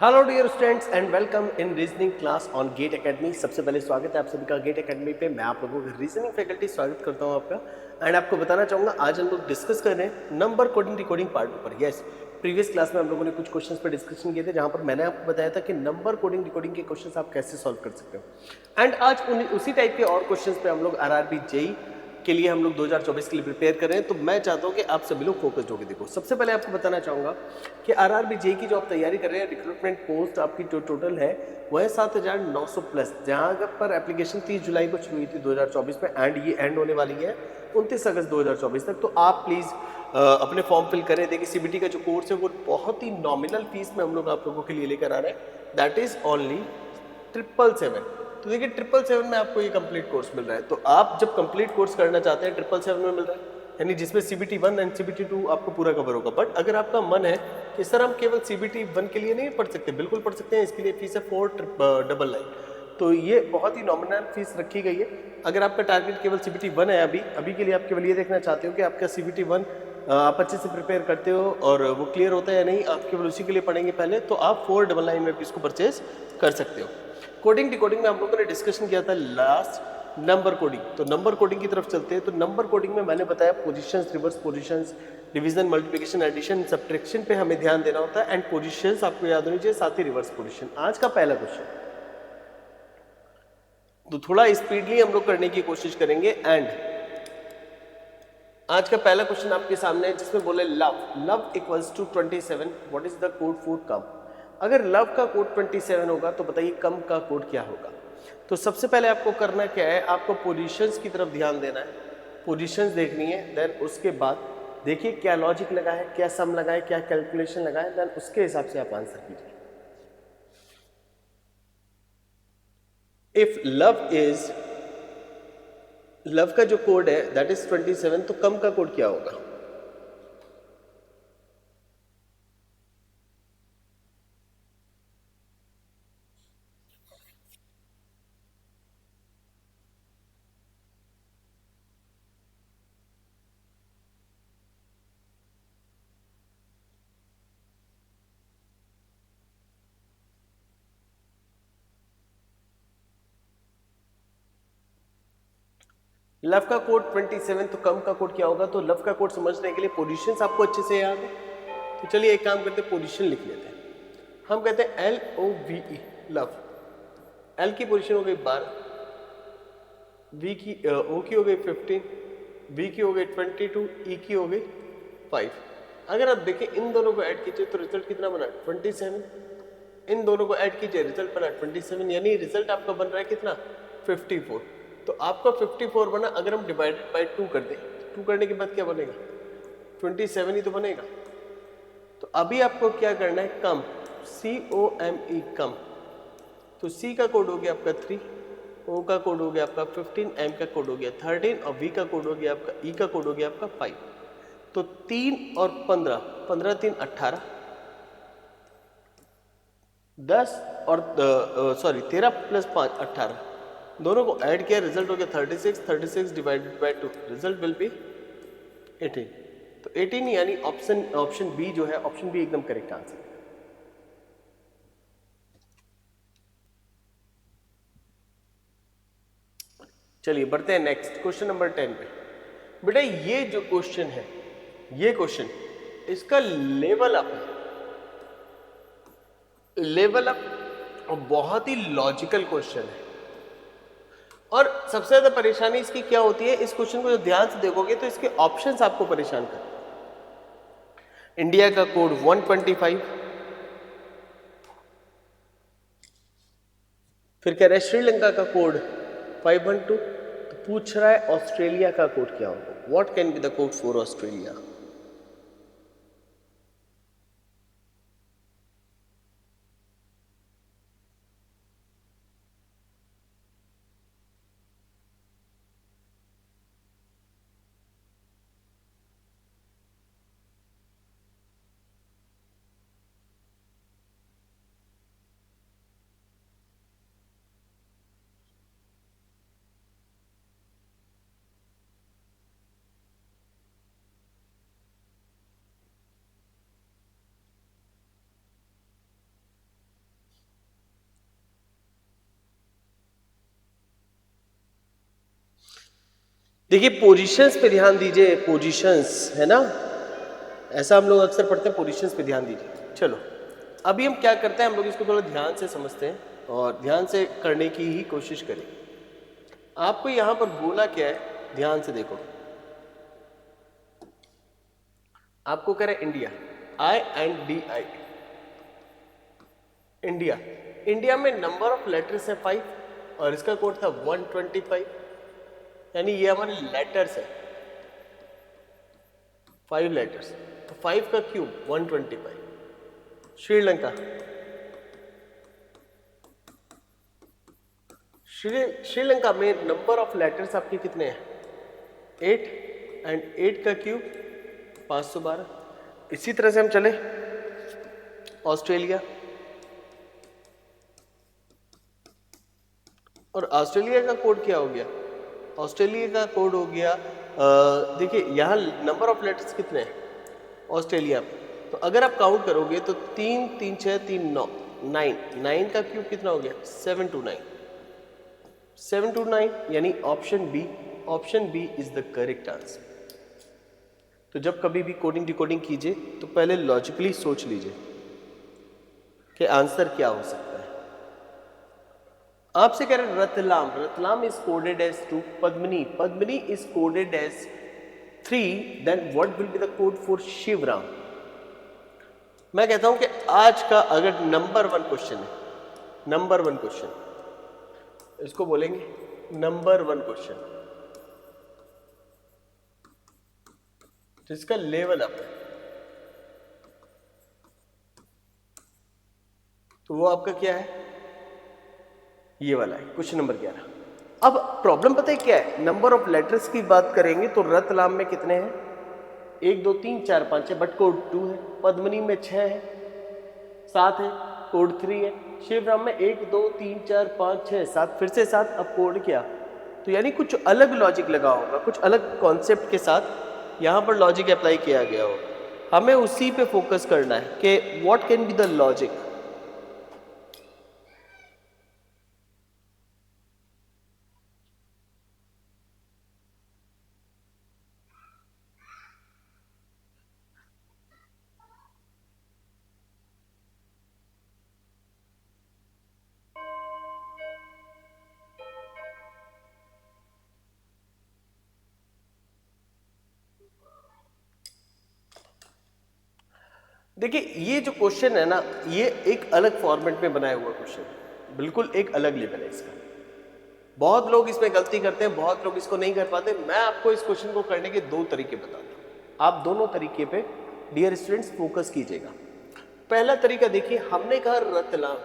Hello dear students and welcome in reasoning class on Gate academy. सबसे पहले स्वागत है आप सभी का गेट एकेडमी पे। मैं आप लोगों की रीजनिंग फैकल्टी स्वागत करता हूं आपका एंड आपको बताना चाहूँगा आज हम लोग डिस्कस कर रहे हैं नंबर कोडिंग डिकोडिंग पार्ट पर। यस, प्रीवियस क्लास में हम लोगों ने कुछ क्वेश्चंस पर डिस्कशन किए थे जहां पर मैंने आपको बताया था कि नंबर कोडिंग डिकोडिंग के क्वेश्चंस आप कैसे सॉल्व कर सकते हो एंड आज उसी टाइप के और क्वेश्चंस पे हम लोग आरआरबी जेई के लिए हम लोग 2024 के लिए प्रिपेयर कर रहे हैं। तो मैं चाहता हूं कि आप सभी लोग फोकस्ड होकर देखो। सबसे पहले आपको बताना चाहूंगा कि आरआरबी जेई की जो आप तैयारी कर रहे हैं, रिक्रूटमेंट पोस्ट आपकी जो टोटल है वह है 7,900 प्लस, जहां पर एप्लीकेशन 30 जुलाई को शुरू हुई थी 2024 में एंड ये एंड होने वाली है 29 अगस्त 2024 तक। तो आप प्लीज अपने फॉर्म फिल करें। देखिए सीबीटी का जो कोर्स है वो बहुत ही नॉमिनल फीस में हम लोग आप लोगों के लिए लेकर आ रहे हैं, दैट इज ओनली 777। तो देखिए 777 में आपको ये कंप्लीट कोर्स मिल रहा है। तो आप जब कंप्लीट कोर्स करना चाहते हैं 777 में मिल रहा है, यानी जिसमें सीबीटी 1 एंड सीबीटी 2 आपको पूरा कवर होगा। बट अगर आपका मन है कि सर हम केवल सीबीटी 1 के लिए नहीं पढ़ सकते, बिल्कुल पढ़ सकते हैं। इसके लिए फीस है 4,999। तो ये बहुत ही नॉमिनल फीस रखी गई है। अगर आपका टारगेट केवल सीबीटी 1 है, अभी के लिए आप केवल ये देखना चाहते हो कि आपका सीबीटी 1 आप अच्छे से प्रिपेयर करते हो और वो क्लियर होता है या नहीं, आप केवल उसी के लिए पढ़ेंगे पहले, तो आप 499 में इसको परचेज कर सकते हो। कोडिंग डिकोडिंग में हम लोगों ने डिस्कशन किया था लास्ट नंबर कोडिंग। तो नंबर कोडिंग की तरफ चलते हैं। तो नंबर कोडिंग में मैंने बताया positions, reverse positions, division, multiplication, addition, subtraction पे हमें ध्यान देना होता है एंड पोजीशंस आपको याद होनी चाहिए, साथ ही रिवर्स पोजीशन। आज का पहला क्वेश्चन तो थोड़ा स्पीडली हम लोग करने की कोशिश करेंगे एंड आज का पहला क्वेश्चन आपके सामने है जिसमें बोले love equals to 27, what is the code for come. अगर लव का कोड 27 होगा तो बताइए कम का कोड क्या होगा। तो सबसे पहले आपको करना क्या है, आपको पोजीशंस की तरफ ध्यान देना है, पोजीशंस देखनी है। देन उसके बाद देखिए क्या लॉजिक लगा है, क्या सम लगा है, क्या कैलकुलेशन लगा है, देन उसके हिसाब से आप आंसर कीजिए। इफ लव का जो कोड है दैट इज 27, तो कम का कोड क्या होगा। लव का कोड 27, तो कम का कोड क्या होगा। तो लव का कोड समझने के लिए पोजीशंस आपको अच्छे से याद है, तो चलिए एक काम करते हैं, पोजीशन लिख लेते हैं। हम कहते हैं LOVE लव। एल की पोजीशन हो गई 12, वी की ओ की हो गई 15, वी की हो गई 22, ई की हो गई 5। अगर आप देखें इन दोनों को ऐड कीजिए तो रिजल्ट कितना बना 27। इन दोनों को ऐड कीजिए रिजल्ट बना 27, यानी रिजल्ट आपका बन रहा है कितना 54। तो आपका 54 बना। अगर हम डिवाइडेड बाय 2 कर दें, 2 करने के बाद क्या बनेगा 27 ही तो बनेगा। तो अभी आपको क्या करना है, कम, COME कम। तो C का कोड हो गया आपका 3, O का कोड हो गया आपका 15, M का कोड हो गया 13 और V का कोड हो गया आपका, E का कोड हो गया आपका 5। तो 3 और 15, 15 3 18, 10 और 13 प्लस 5 18, दोनों को ऐड किया, रिजल्ट हो गया 36। 36 divided by 2, result will be 18। तो 18 यानी ऑप्शन बी जो है, ऑप्शन बी एकदम करेक्ट आंसर है। चलिए बढ़ते हैं नेक्स्ट क्वेश्चन नंबर 10 पे। बेटा ये जो क्वेश्चन है, ये क्वेश्चन इसका लेवल अप है, लेवल अप और बहुत ही लॉजिकल क्वेश्चन है। और सबसे ज्यादा परेशानी इसकी क्या होती है, इस क्वेश्चन को जो ध्यान से देखोगे तो इसके ऑप्शंस आपको परेशान करते हैं। इंडिया का कोड 125, फिर कह रहा है श्रीलंका का कोड 512, तो पूछ रहा है ऑस्ट्रेलिया का कोड क्या होगा, what can be the code for Australia. देखिए पोजीशंस पे ध्यान दीजिए, पोजीशंस है ना, ऐसा हम लोग अक्सर पढ़ते हैं, पोजीशंस पे ध्यान दीजिए। चलो अभी हम क्या करते हैं, हम लोग इसको थोड़ा ध्यान से समझते हैं और ध्यान से करने की ही कोशिश करें। आपको यहां पर बोला क्या है, ध्यान से देखो। आपको कह रहे हैं इंडिया, INDI, इंडिया। इंडिया में नंबर ऑफ लेटर्स है 5 और इसका कोड था 125, यानी ये हमारे लेटर्स है 5 लेटर्स, तो 5 का क्यूब 125। श्रीलंका, श्रीलंका में नंबर ऑफ लेटर्स आपके कितने हैं 8 एंड 8 का क्यूब 512। इसी तरह से हम चले ऑस्ट्रेलिया, और ऑस्ट्रेलिया का कोड क्या हो गया, ऑस्ट्रेलिया का कोड हो गया देखिए यहाँ नंबर ऑफ लेटर्स कितने हैं ऑस्ट्रेलिया में, तो अगर आप काउंट करोगे तो 3 3 6 3 9 9 9 का क्यूब कितना हो गया 729, 729 यानी option B, option B is the correct answer. तो जब कभी भी कोडिंग डिकोडिंग कीजिए तो पहले लॉजिकली सोच लीजिए कि आंसर क्या हो सकता है। आपसे कह रहे हैं Ratlam, Ratlam is coded as 2, Padmini, Padmini is coded as 3, then what will be the code for Shivram. मैं कहता हूं कि आज का अगर नंबर 1 क्वेश्चन है, नंबर 1 क्वेश्चन, इसको बोलेंगे नंबर 1 क्वेश्चन, जिसका लेवल अप है, तो वो आपका क्या है, ये वाला है, क्वेश्चन नंबर 11। अब प्रॉब्लम पता है क्या है, नंबर ऑफ लेटर्स की बात करेंगे तो रतलाम में कितने हैं 1 2 3 4 5 है, बट कोड 2 है, पद्मनी में 6 है, 7 है, कोड 3 है, शिवराम में 1 2 3 4 5 6 7, फिर से 7, अब कोड क्या, तो यानी कुछ अलग लॉजिक लगा होगा, कुछ अलग कॉन्सेप्ट के साथ यहाँ पर लॉजिक अप्लाई किया गया होगा। हमें उसी पे फोकस करना है कि what can be the logic. देखिए ये जो क्वेश्चन है ना, ये एक अलग फॉर्मेट में बनाया हुआ क्वेश्चन है, बिल्कुल एक अलग लेवल है इसका। बहुत लोग इसमें गलती करते हैं, बहुत लोग इसको नहीं कर पाते। मैं आपको इस क्वेश्चन को करने के 2 तरीके बताता हूँ, आप दोनों तरीके पे डियर स्टूडेंट्स फोकस कीजिएगा। पहला तरीका देखिए, हमने कहा रतलाम,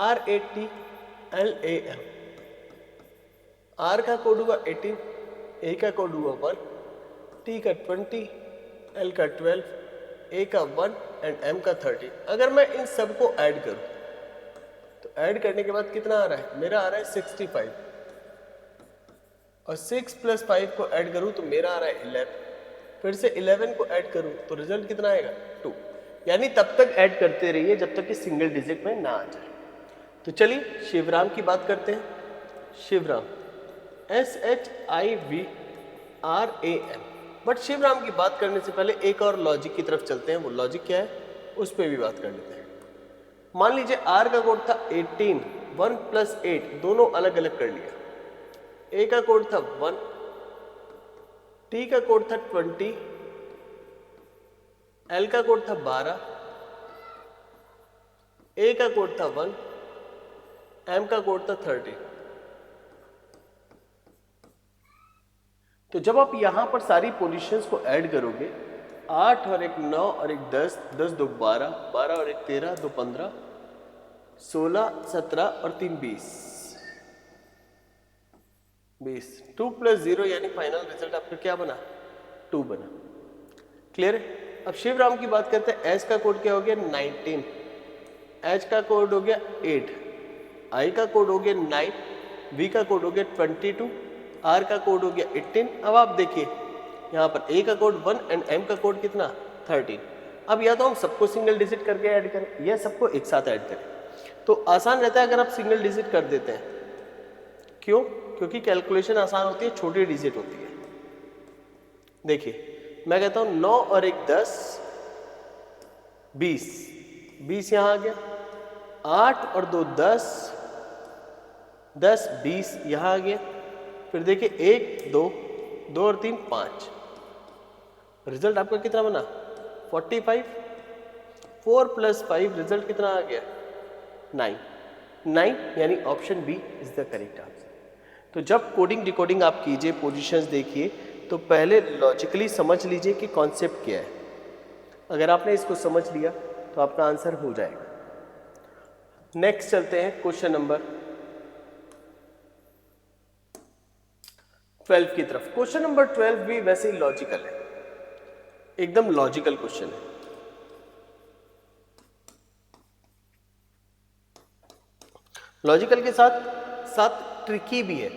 RATLAM, R का कोड हुआ 18, A का कोड हुआ 1, T का 20, L का 12, A का 1 एंड M का 30। अगर मैं इन सबको ऐड करूं तो ऐड करने के बाद कितना आ रहा है, मेरा आ रहा है 65, और 6 + 5 को ऐड करूं तो मेरा आ रहा है 11, फिर से 11 को ऐड करूं तो रिजल्ट कितना आएगा 2। यानी तब तक ऐड करते रहिए जब तक कि सिंगल डिजिट में ना आ जाए। तो चलिए शिवराम की बात करते हैं। शिवराम SHIVRAM, बट शिवराम की बात करने से पहले एक और लॉजिक की तरफ चलते हैं। वो लॉजिक क्या है उस पर भी बात कर लेते हैं। मान लीजिए R का कोड था 18, 1 + 8 दोनों अलग अलग कर लिया। A का कोड था 1, T का कोड था 20, L का कोड था 12, A का कोड था 1, M का कोड था 30। तो जब आप यहां पर सारी पोजीशंस को ऐड करोगे, 8 और 1 9 और 1 10, 10 2 12, 12 और 1 13, 2 15, 16 17 और 3 20, 20, 2 + 0 यानी फाइनल रिजल्ट आपका क्या बना 2 बना। क्लियर है। अब शिवराम की बात करते हैं। एस का कोड क्या हो गया 19, एच का कोड हो गया 8, आई का कोड हो गया 9, वी का कोड हो गया 22, आर का कोड हो गया 18। अब आप देखिए यहाँ पर ए का कोड 1 एंड एम का कोड कितना 13। अब या तो हम सबको सिंगल डिजिट करके ऐड करें या सबको एक साथ ऐड करें, तो आसान रहता है अगर आप सिंगल डिजिट कर देते हैं, क्यों? क्योंकि कैलकुलेशन आसान होती है, छोटी डिजिट होती है। देखिए मैं कहता हूं 9 और 1 10, 20, 20 यहां आ गया। 8 और 2 10, 10 20 यहां आ गया। फिर देखिए 1 2, 2 और 3 5, रिजल्ट आपका कितना बना? 45। 4 + 5 रिजल्ट कितना आ गया? 9। 9 यानी option B is the correct answer. तो जब कोडिंग डिकोडिंग आप कीजिए, पोजीशंस देखिए, तो पहले लॉजिकली समझ लीजिए कि कॉन्सेप्ट क्या है। अगर आपने इसको समझ लिया तो आपका आंसर हो जाएगा। नेक्स्ट चलते हैं क्वेश्चन नंबर 12 की तरफ। क्वेश्चन नंबर 12 भी वैसे ही लॉजिकल है, एकदम लॉजिकल क्वेश्चन है। लॉजिकल के साथ साथ ट्रिकी भी है।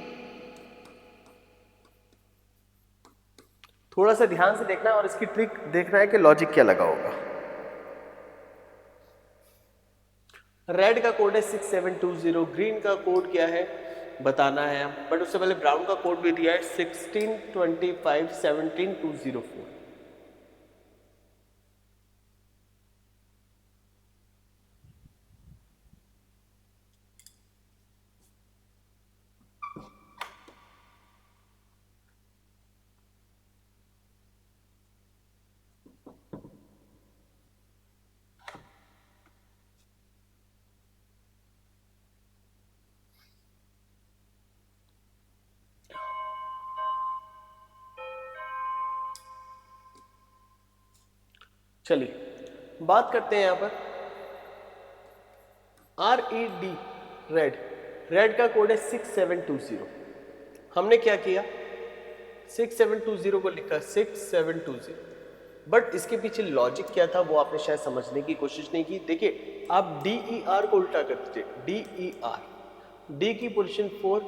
थोड़ा सा ध्यान से देखना है और इसकी ट्रिक देखना है कि लॉजिक क्या लगा होगा। रेड का कोड है 6720, ग्रीन का कोड क्या है बताना है, बट उससे पहले ब्राउन का कोड भी दिया है 1625 17204। चलिए बात करते हैं यहां पर RED, रेड। रेड का कोड है 6720। हमने क्या किया? 6720 को लिखा 6720, बट इसके पीछे लॉजिक क्या था वो आपने शायद समझने की कोशिश नहीं की। देखिए आप DER को उल्टा कर दीजिए, DER, D की पोजीशन 4,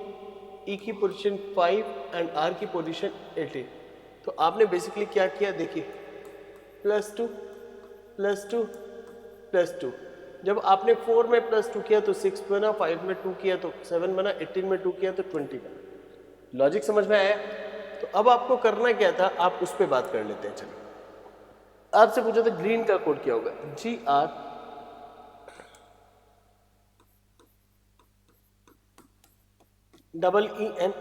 E की पोजीशन 5 एंड R की पोजीशन 18। तो आपने बेसिकली क्या किया? देखिए +2 +2 +2। जब आपने 4 में +2 किया तो 6 बना, 5 में 2 किया तो 7 बना, 18 में 2 किया तो 20 बना। लॉजिक समझ में आया? तो अब आपको करना क्या था, आप उस पर बात कर लेते हैं। चलिए आपसे पूछा था ग्रीन का कोड क्या होगा? GREEN।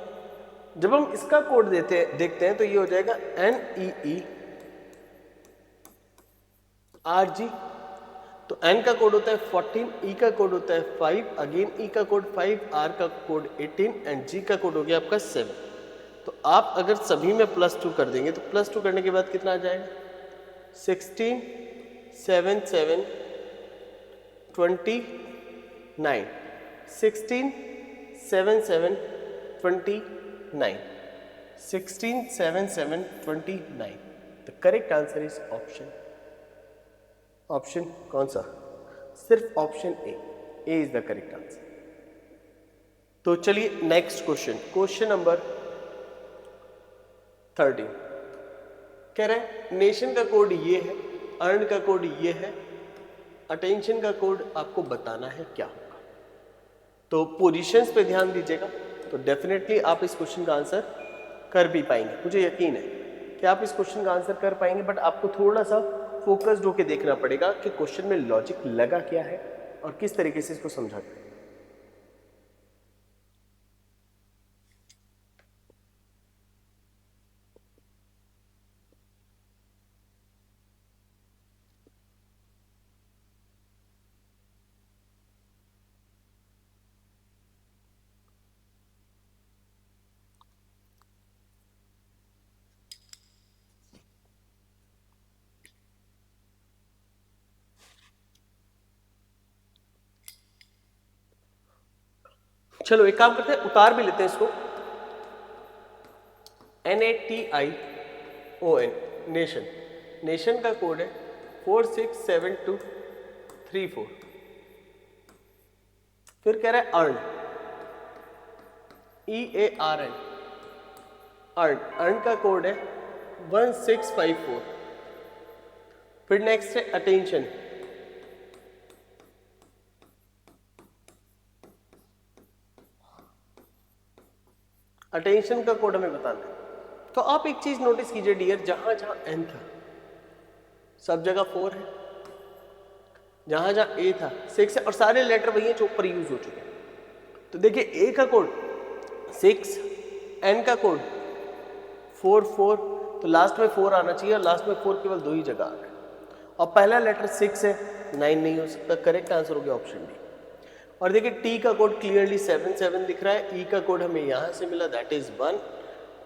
जब हम इसका कोड देखते हैं तो ये हो जाएगा NEERG। तो N का कोड होता है 14, E का कोड होता है 5, अगेन E का कोड 5, R का कोड 18 एंड G का कोड हो गया आपका 7। तो आप अगर सभी में +2 कर देंगे तो +2 करने के बाद कितना आ जाएगा? 16 7 7 29। 16 7 7 29। 16 7 7 29। The correct answer is option कौन सा? सिर्फ option A is the correct answer. तो चलिए नेक्स्ट क्वेश्चन नंबर 13 कह रहे हैं नेशन का कोड ये है, अर्न का कोड ये है, अटेंशन का कोड आपको बताना है क्या होगा। तो पोजीशंस पे ध्यान दीजिएगा, तो डेफिनेटली आप इस क्वेश्चन का आंसर कर भी पाएंगे। मुझे यकीन है कि आप इस क्वेश्चन का आंसर कर पाएंगे, बट आपको थोड़ा सा फोकस्ड होकर देखना पड़ेगा कि क्वेश्चन में लॉजिक लगा क्या है और किस तरीके से इसको समझा जाए। चलो एक काम करते हैं, उतार भी लेते हैं इसको। NATION, नेशन का कोड है 467234। फिर कह रहा है अर्न, EARN, अर्न का कोड है 1654। फिर नेक्स्ट है अटेंशन, अटेंशन का कोड हमें बताना है। तो आप एक चीज नोटिस कीजिए डियर, जहां जहां एन था सब जगह 4 है, जहां जहां ए था 6 है, और सारे लेटर वही हैं जो ऊपर यूज हो चुके हैं। तो देखिए ए का कोड 6, एन का कोड 4 4, तो लास्ट में 4 आना चाहिए, और लास्ट में 4 केवल 2 ही जगह आ रहा है, और पहला लेटर 6 है, 9 नहीं हो सकता। करेक्ट आंसर हो गया ऑप्शन डी। और देखिए टी का कोड क्लियरली 7 7 दिख रहा है, ई का कोड हमें यहां से मिला दैट इज 1,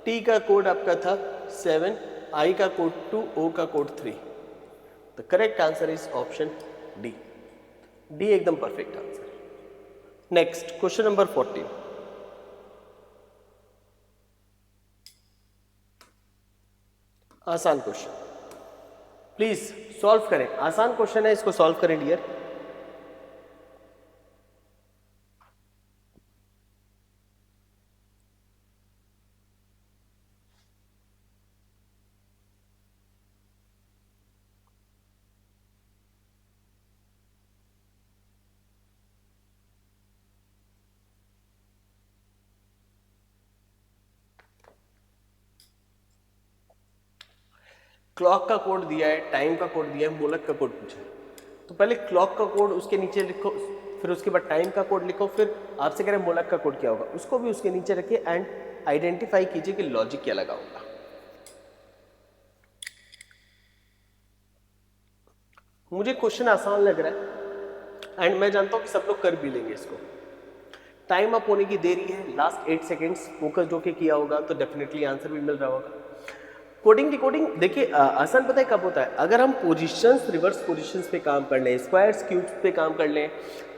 टी का कोड आपका था 7, आई का कोड 2, ओ का code 3। The correct answer is option D. D एकदम perfect answer. Next question number 14। आसान क्वेश्चन, प्लीज सॉल्व करें। आसान क्वेश्चन है, इसको सॉल्व करें डियर। क्लॉक का कोड दिया है, टाइम का कोड दिया है, मोलक का कोड पूछा है। तो पहले क्लॉक का कोड उसके नीचे लिखो, फिर उसके बाद टाइम का कोड लिखो, फिर आपसे कह रहे हैं मोलक का कोड क्या होगा, उसको भी उसके नीचे रखिए एंड आइडेंटिफाई कीजिए कि लॉजिक क्या लगा होगा। मुझे क्वेश्चन आसान लग रहा है एंड मैं जानता हूं कि सब लोग कर भी लेंगे इसको। टाइम अप होने की देरी है, लास्ट 8 सेकेंड्स फोकस जो कि किया होगा तो डेफिनेटली आंसर भी मिल रहा होगा। कोडिंग डिकोडिंग देखिए आसान पता है कब होता है, अगर हम पोजीशंस रिवर्स पोजीशंस पे काम कर लें, स्क्वायर्स क्यूब्स पे काम कर लें,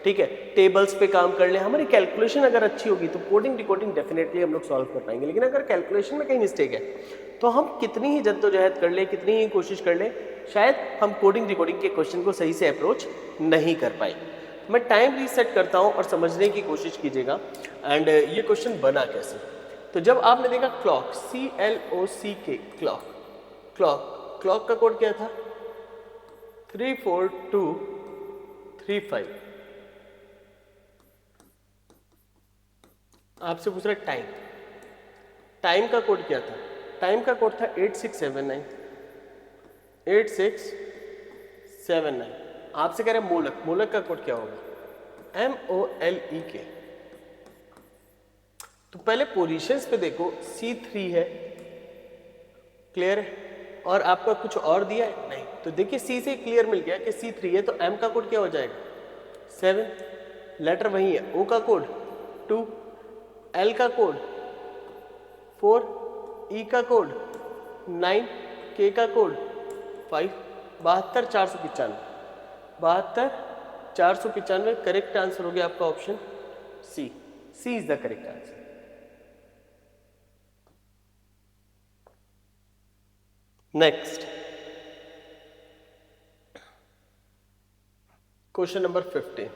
ठीक है, टेबल्स पे काम कर लें, हमारी कैलकुलेशन अगर अच्छी होगी तो कोडिंग डिकोडिंग डेफिनेटली हम लोग सॉल्व कर पाएंगे। लेकिन अगर कैलकुलेशन में कहीं मिस्टेक है तो हम कितनी ही जद्दोजहद कर ले, कितनी ही कोशिश कर ले, शायद हम कोडिंग डिकोडिंग के क्वेश्चन को सही से अप्रोच नहीं कर पाए। मैं टाइम रीसेट करता हूँ और समझने की कोशिश कीजिएगा एंड ये क्वेश्चन बना कैसे। तो जब आपने देखा clock, CLOCK clock, clock clock का कोड क्या था 34235। आपसे पूछ रहा है टाइम, टाइम का कोड क्या था, टाइम का कोड था 8679, 8679। आपसे कह रहे हैं मोलक, मोलक का कोड क्या होगा MOLEK। तो पहले पोजीशंस पे देखो C3 है, क्लियर है, और आपका कुछ और दिया है नहीं, तो देखिए C से क्लियर मिल गया कि C3 है, तो M का कोड क्या हो जाएगा 7, लेटर वही है, O का कोड 2, L का कोड 4, E का कोड 9, K का कोड 5, 72 495 करेक्ट आंसर हो गया आपका option C. C is the correct answer. Next question number 15।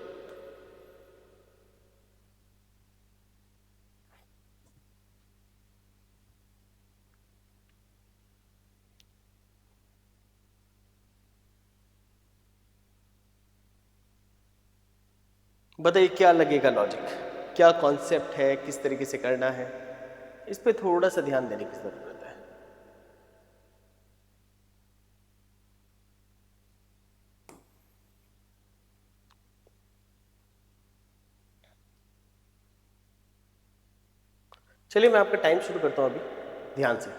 बताइए क्या लगेगा लॉजिक, क्या कॉन्सेप्ट है, किस तरीके से करना है, इस पे थोड़ा सा ध्यान देने की जरूरत है। चलिए मैं आपका टाइम शुरू करता हूं अभी, ध्यान से।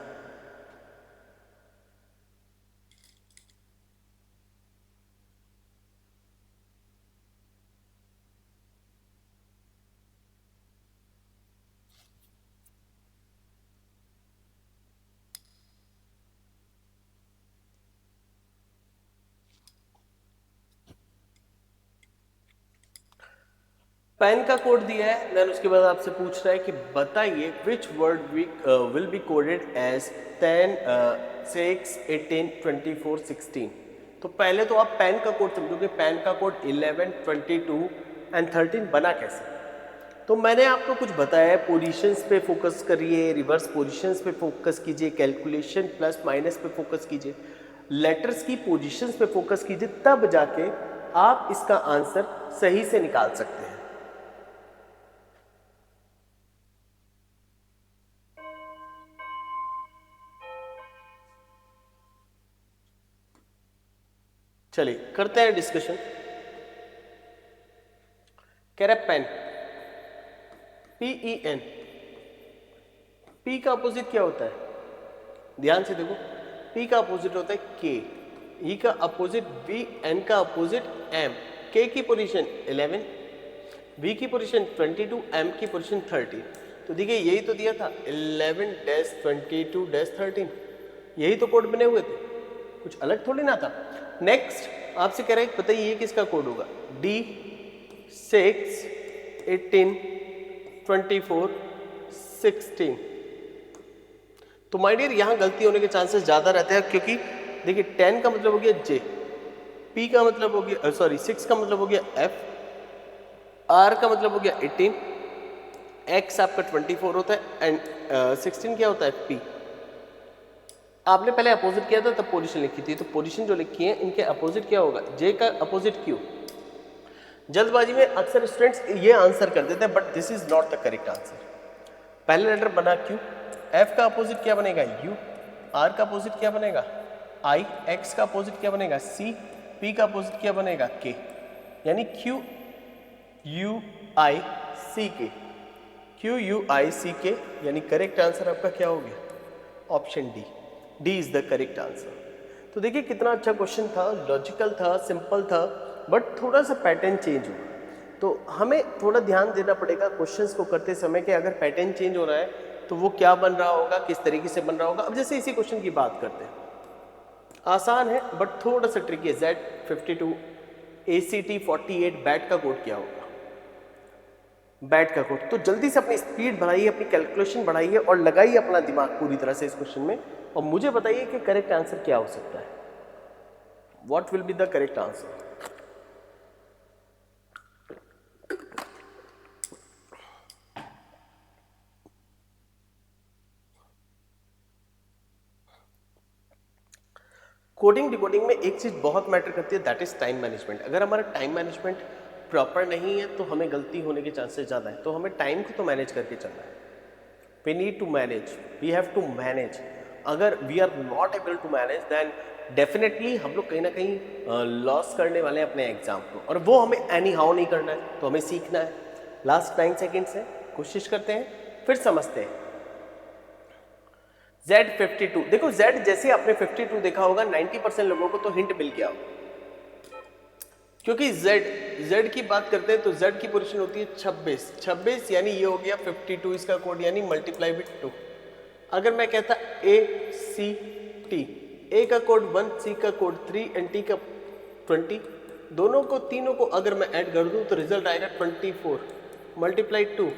पेन का कोड दिया है, देन उसके बाद आपसे पूछ रहा है कि बताइए which word will be coded as 10 6 18 24 16। तो पहले तो आप पेन का कोड समझोगे, पेन का कोड 11 22 एंड 13 बना कैसे। तो मैंने आपको कुछ बताया है, पोजीशंस पे फोकस करिए, रिवर्स पोजीशंस पे फोकस कीजिए, कैलकुलेशन प्लस माइनस पे फोकस कीजिए, लेटर्स की पोजीशंस पे फोकस कीजिए, तब जाके आप इसका आंसर सही से निकाल सकते हैं। चलिए करते हैं डिस्कशन। कह रहा है पेन, PEN, P का अपोजिट क्या होता है? ध्यान से देखो, P का अपोजिट होता है K, E का अपोजिट V, N का अपोजिट M, K की पोजीशन 11, V की पोजीशन 22, M की पोजीशन 13। तो देखिए यही तो दिया था 11-22-13, यही तो कोड बने हुए थे, कुछ अलग थोड़ी ना था। नेक्स्ट आपसे कह रहा है बताइए ये किसका कोड होगा? D 6 18 24 16। तो माय डियर यहाँ गलती होने के चांसेस ज़्यादा रहते हैं, क्योंकि देखिए 10 का मतलब हो गया J, P का मतलब हो गया 6 का मतलब हो गया F, R का मतलब हो गया 18, X आपका 24 होता है एंड 16 क्या होता है P। आपने पहले अपोजिट किया था तब पोजीशन लिखी थी, तो पोजीशन जो लिखी है इनके अपोजिट क्या होगा? J का अपोजिट Q। जल्दबाजी में अक्सर स्टूडेंट्स ये आंसर कर देते हैं, but this is not the correct answer. पहले लेटर बना Q, F का अपोजिट क्या बनेगा? U, R का अपोजिट क्या बनेगा? I, X का अपोजिट क्या बनेगा? C, P का अपोजिट क्या बनेगा? K, यानी Q U I C K, Q U I C K, यानी करेक्ट आंसर आपका क्या हो गया? Option D, D is the correct answer. तो देखिए कितना अच्छा क्वेश्चन था, लॉजिकल था, सिंपल था, बट थोड़ा सा पैटर्न चेंज हुआ। तो हमें थोड़ा ध्यान देना पड़ेगा क्वेश्चंस को करते समय कि अगर पैटर्न चेंज हो रहा है तो वो क्या बन रहा होगा, किस तरीके से बन रहा होगा। अब जैसे इसी क्वेश्चन की बात करते हैं, आसान है बट थोड़ा सा ट्रिकी है। Z52 ACT 48 बैट का कोड क्या होगा? बैट का कोड, तो जल्दी से अपनी स्पीड बढ़ाइए, अपनी कैलकुलेशन बढ़ाइए और लगाइए अपना दिमाग पूरी तरह से इस क्वेश्चन में, और मुझे बताइए कि करेक्ट आंसर क्या हो सकता है। What will be the correct answer? Coding decoding में एक चीज बहुत मैटर करती है, दैट इज टाइम मैनेजमेंट। अगर हमारा टाइम मैनेजमेंट प्रॉपर नहीं है तो हमें गलती होने के चांसेस ज़्यादा है। तो हमें टाइम को तो मैनेज करके चलना है। We need to manage, we have to manage. अगर we are not able to manage then definitely हम लोग कहीं ना कहीं लॉस करने वाले हैं अपने एग्जाम को, और वो हमें एनी हाउ नहीं करना है। तो हमें सीखना है। लास्ट 9 सेकेंड्स है, कोशिश करते हैं, फिर समझते हैं। Z52, देखो Z जैसे आपने 52 देखा होगा 90% लोगों को तो हिंट मिल गया होगा, क्योंकि Z की बात करते हैं तो Z की पोजीशन होती है 26, यानी ये हो गया 52 इसका कोड, यानी मल्टीप्लाई विद 2। अगर मैं कहता ACT, A का कोड 1, C का कोड 3 एंड T का 20, तीनों को अगर मैं ऐड कर दूं तो रिजल्ट आएगा 24 मल्टीप्लाई 2,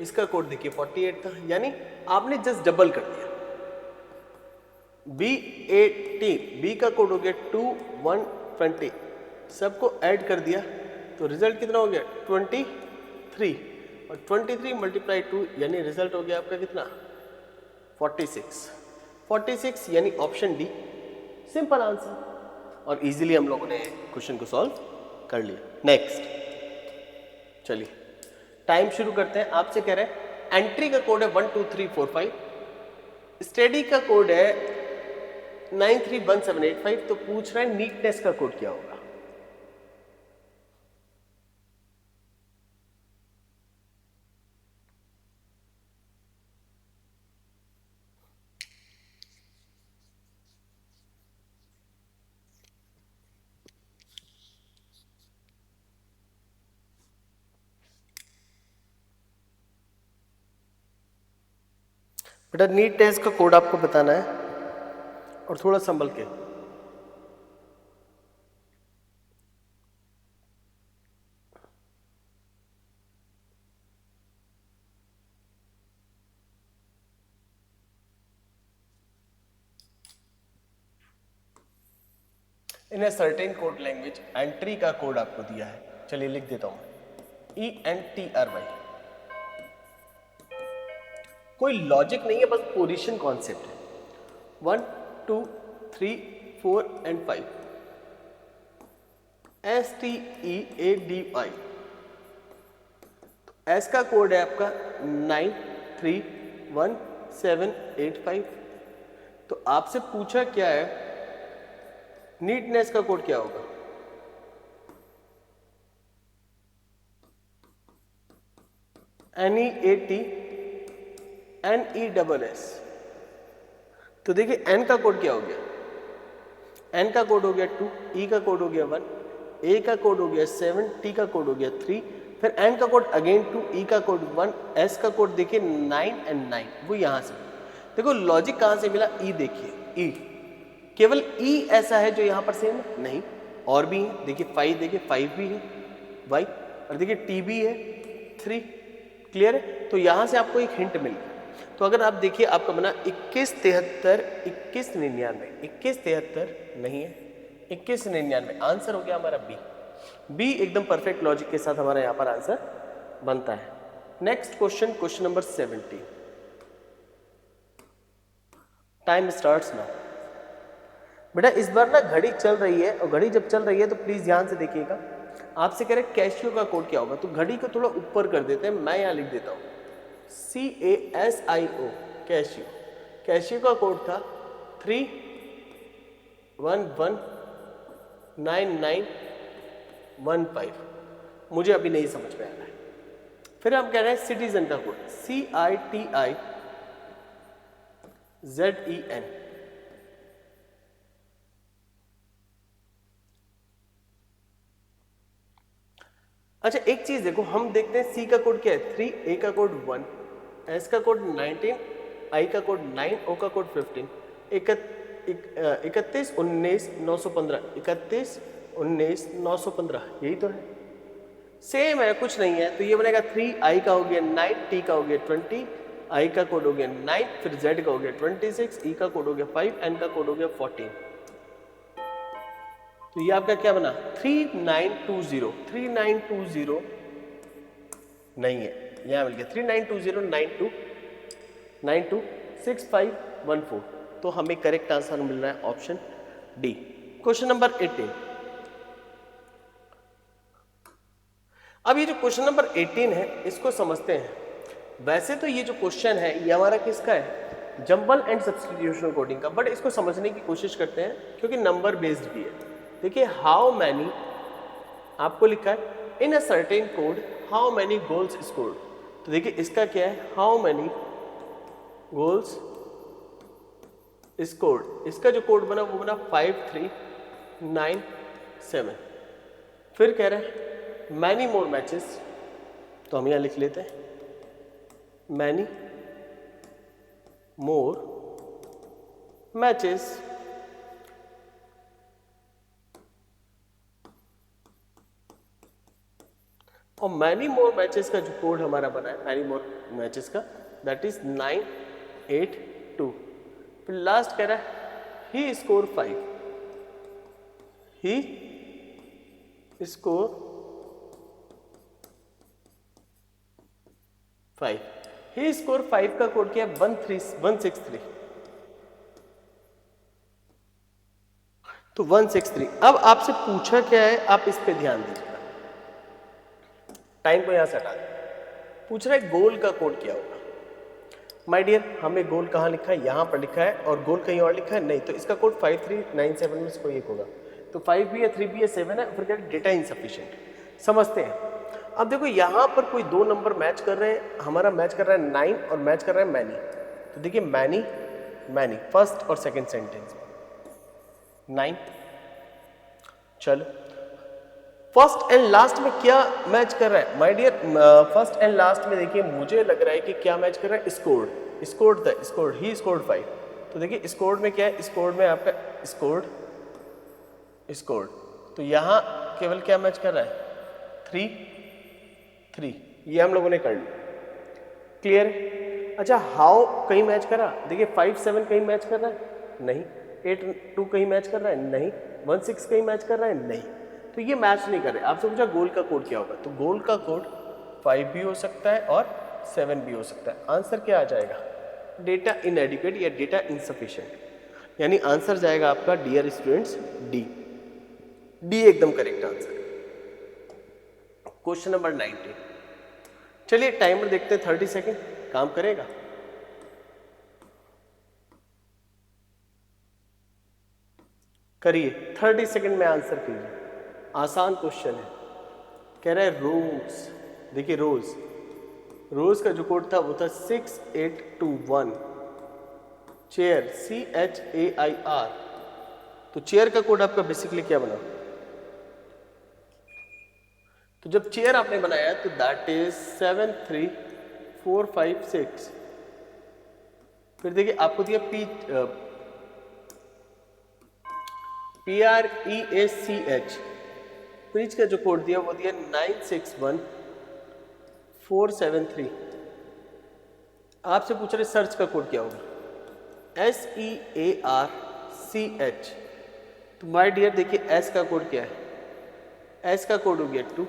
इसका कोड देखिए 48 था, यानी आपने जस्ट डबल कर दिया। BAT, B का कोड हो गया 2 1 20, सबको ऐड कर दिया तो रिजल्ट कितना हो गया 23, और 23 मल्टीप्लाई 2 यानी रिजल्ट हो गया आपका कितना 46, यानी ऑप्शन डी सिंपल आंसर। और इजीली हम लोगों ने क्वेश्चन को सॉल्व कर लिया। नेक्स्ट चलिए टाइम शुरू करते हैं। आपसे कह रहे हैं एंट्री का कोड है 1 2 3 4 5, स्टडी का कोड है 931785, तो पूछ रहा है नीटनेस का कोड क्या होगा? बेटा नीटनेस का कोड आपको बताना है, और थोड़ा संभल के। In a certain code language entry का कोड आपको दिया है, चलिए लिख देता हूं ENTRY। कोई लॉजिक नहीं है, बस पोजीशन कॉन्सेप्ट है। 1 2 3 4 एंड 5, STEADY। तो एस का कोड है आपका 931785। तो आपसे पूछा क्या है नीटनेस का कोड क्या होगा? NEATNESS। तो देखिए N का कोड क्या हो गया, N का कोड हो गया 2, E का कोड हो गया 1, A का कोड हो गया 7, T का कोड हो गया 3, फिर N का कोड अगेन 2, E का कोड 1, S का कोड देखिए 9 and 9, वो यहाँ से देखो लॉजिक कहाँ से मिला, E देखिए E, केवल E ऐसा है जो यहाँ पर सेम है नहीं, और भी है देखिए 5, देखिए 5 भी है Y, और देखिए T भी है 3, क्लियर है। तो यहाँ से आपको एक हिंट मिल गया। तो अगर आप देखिए आपका बना 2173 2199, 2173 नहीं है 2199, आंसर हो गया हमारा बी एकदम परफेक्ट लॉजिक के साथ हमारा यहाँ पर आंसर बनता है। Next question, question number 70, time starts now. बेटा इस बार ना घड़ी चल रही है, और घड़ी जब चल रही है तो प्लीज ध्यान से देखिएगा। आपसे कह रहे कैशियो का कोड क्या होगा, तो घड़ी को थोड़ा ऊपर कर देते हैं, मैं यहाँ लिख देता हूँ CASIO, कैशियो। कैशियो का कोड था 3119915, मुझे अभी नहीं समझ में आ रहा है। फिर हम कह रहे हैं सिटीजन का कोड CITIZEN। अच्छा एक चीज देखो, हम देखते हैं C का कोड क्या है 3, A का कोड 1, S का कोड 19, I का कोड 9, O का कोड 15, 31 19 915, 31 19 915, यही तो है, सेम है, कुछ नहीं है। तो ये बनेगा 3, I का हो गया 9, T का हो गया 20, I का कोड हो गया 9, फिर Z का हो गया 26, E का कोड हो गया 5, N का कोड हो गया 14। तो ये आपका क्या बना 3920, 3920 नहीं है, यहां मिल गया 3920926514। तो हमें करेक्ट आंसर मिल रहा है ऑप्शन डी। Question number 18। अब ये जो क्वेश्चन नंबर 18 है इसको समझते हैं। वैसे तो ये जो क्वेश्चन है ये हमारा किसका है, जंबल एंड सब्स्टिट्यूशन कोडिंग का, बट इसको समझने की कोशिश करते हैं क्योंकि नंबर बेस्ड भी है। देखिए हाउ मैनी आपको लिखा है in a certain code how many goals scored. तो देखिए इसका क्या है, हाउ मैनी गोल्स स्कोर्ड, इसका जो कोड बना वो बना 5397। फिर कह रहे हैं मैनी मोर मैचेस, तो हम यहां लिख लेते हैं मैनी मोर मैचेस। और मैनी मोर मैचेस का जो कोड हमारा बना है मैनी मोर मैचेस का, दैट इज 982। फिर लास्ट कह रहा है ही स्कोर 5, ही स्कोर 5, ही स्कोर 5 का कोड क्या है 163। तो 163। अब आपसे पूछा क्या है, आप इस पे ध्यान दीजिएगा, टाइम को यहां से हटा दें। पूछ रहा है गोल का कोड क्या होगा। माय डियर हमें गोल कहाँ लिखा है, यहां पर लिखा है, और गोल कहीं और लिखा है नहीं, तो इसका कोड 5397 में से कोई एक होगा। तो 5 भी है, 3 भी है, 7 है, फिर क्या डेटा इनसफिशिएंट। समझते हैं। अब देखो यहां पर कोई दो नंबर मैच कर रहे हैं, हमारा मैच कर रहा है 9 और मैच कर रहा है मैनी। तो देखिए मैनी मैनी फर्स्ट और सेकेंड सेंटेंस 9। चलो फर्स्ट एंड लास्ट में क्या मैच कर रहा है my dear, first and last में देखिए मुझे लग रहा है कि क्या मैच कर रहा है, स्कोर्ड, स्कोर्ड था, स्कोर्ड, ही स्कोर्ड 5। तो देखिए स्कोर्ड में क्या है, स्कोर्ड में आपका स्कोर्ड स्कोर्ड, तो यहां केवल क्या मैच कर रहा है 3 3, ये हम लोगों ने कर लिया, क्लियर है। अच्छा हाउ कहीं मैच करा, देखिए 5 7 कहीं मैच कर रहा है नहीं, 8 2 कहीं मैच कर रहा है नहीं, 1 6 कहीं मैच कर रहा है नहीं, तो ये मैच नहीं कर रहे। आपसे पूछा गोल का कोड क्या होगा, तो गोल का कोड 5 भी हो सकता है और 7 भी हो सकता है। आंसर क्या आ जाएगा, डेटा इनएडिक्वेट या डेटा इनसफिशिएंट, यानी आंसर जाएगा आपका डियर स्टूडेंट्स डी, डी एकदम करेक्ट आंसर। Question number 19। चलिए टाइमर देखते हैं 30 सेकेंड, काम करेगा। करिए 30 सेकेंड में आंसर कीजिए, आसान क्वेश्चन है। कह रहा है रोज, देखिए रोज रोज का जो कोड था वो था 6821। Chair CHAIR। तो चेयर का कोड आपका बेसिकली क्या बना? तो जब चेयर आपने बनाया तो दैट इज 73456। फिर देखिए आपको दिया PREACH। प्रीच का जो कोड दिया वो दिया 961473। आपसे पूछ रहे सर्च का कोड क्या होगा? SEARCH। तो माय डियर देखिए एस का कोड क्या है? एस का कोड हो गया 2,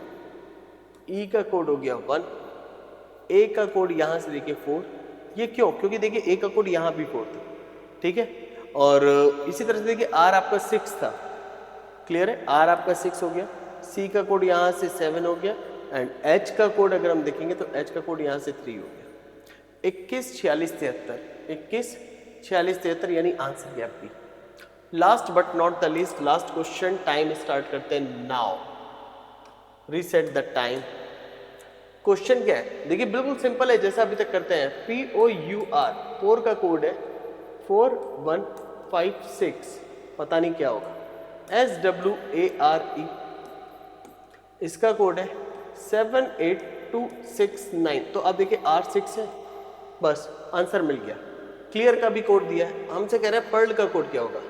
ई का कोड हो गया 1, ए का कोड यहां से देखिए 4। ये क्यों? क्योंकि देखिए ए का कोड यहां भी 4 था, ठीक है। और इसी तरह से देखिए आर आपका 6 था, क्लियर है, आर आपका 6 हो गया। सी का कोड यहाँ से 7 हो गया एंड एच का कोड अगर हम देखेंगे तो एच का कोड यहाँ से 3 हो गया। 21 46 73, 21 46 73 यानी answer gap B. Last but not the least, last question, time start करते हैं now. Reset the time. Question क्या है? देखिए बिल्कुल सिंपल है जैसा अभी तक करते हैं। POUR 4 का कोड है 4156, पता नहीं क्या होगा। SWARE इसका कोड है 78269। तो अब देखिए R6 है, बस आंसर मिल गया। क्लियर का भी कोड दिया है, हमसे कह रहे हैं पर्ल का कोड क्या होगा।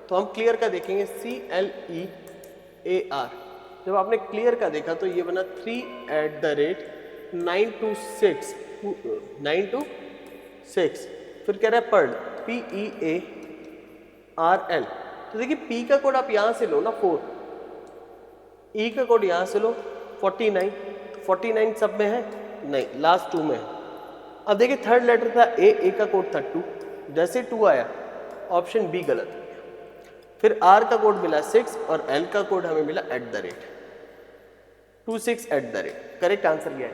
तो हम क्लियर का देखेंगे CLEAR। जब आपने क्लियर का देखा तो ये बना 3@926। फिर कह रहा है पर्ल PEARL। तो देखिए P का कोड आप यहां से लो ना 4, E का कोड यहां से लो 49। 49 सब में है नहीं, लास्ट 2 में है। अब देखिए थर्ड लेटर था ए का कोड था 2, जैसे 2 आया ऑप्शन बी गलत हो गया। फिर आर का कोड मिला 6 और एल का कोड हमें मिला @26 करेक्ट आंसर गया।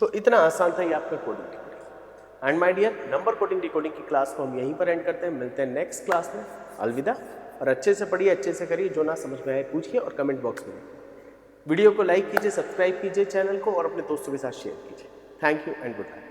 तो इतना आसान था ये आपका coding decoding. And my dear, number coding decoding की क्लास को हम यहीं पर एंड करते हैं। मिलते हैं नेक्स्ट क्लास में। अलविदा। और अच्छे से पढ़िए, अच्छे से करिए, जो ना समझ में आए पूछिए और कमेंट बॉक्स में वीडियो को लाइक कीजिए, सब्सक्राइब कीजिए चैनल को और अपने दोस्तों के साथ शेयर कीजिए। Thank you and good bye.